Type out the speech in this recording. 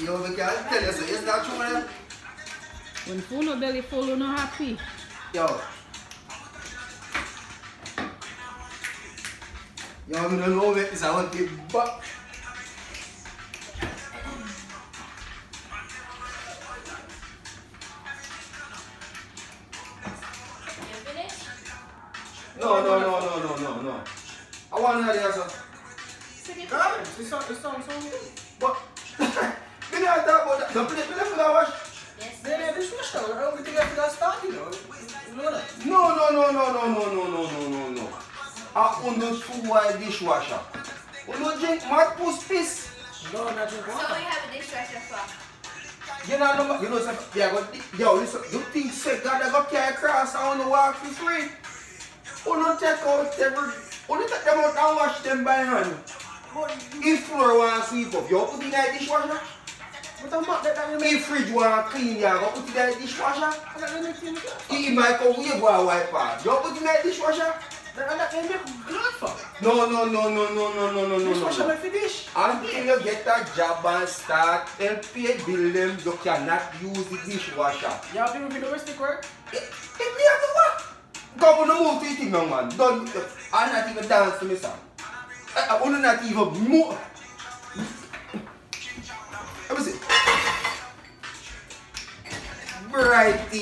Yo, we can't tell you so. It's not true, man. When food no belly full, you not happy. Yo. Yo, I don't know if it's I want to but. No. I want to hear the answer. It sounds so good. But, we don't talk about that. Don't play for that wash. Yes. Yeah, dishwasher. I don't think I have to start, you know. You know that? No. I own those two-wire dishwasher. You don't drink mad puss piss. No, not drink water. So we have a dishwasher for? You know, yeah, but, yo, listen, you think sick God I go carry across on the walk for free? You don't take out you take them out and wash them by hand. If floor want sweep up, you put it in the dishwasher? But I'm not that we If fridge want clean, you go put it in the dishwasher? I'm not going to make it. If microwave want wipe off, you put it in the dishwasher? I'm not going to make good for. No. Dishwasher my finish. Until you get a job and start and pay bill them, you cannot use the dishwasher. You have to do domestic work? If me have to what? Come on, move to the thing now, man. Don't, I'm not even dance to me song. I will not even move. Let me see. Brighty.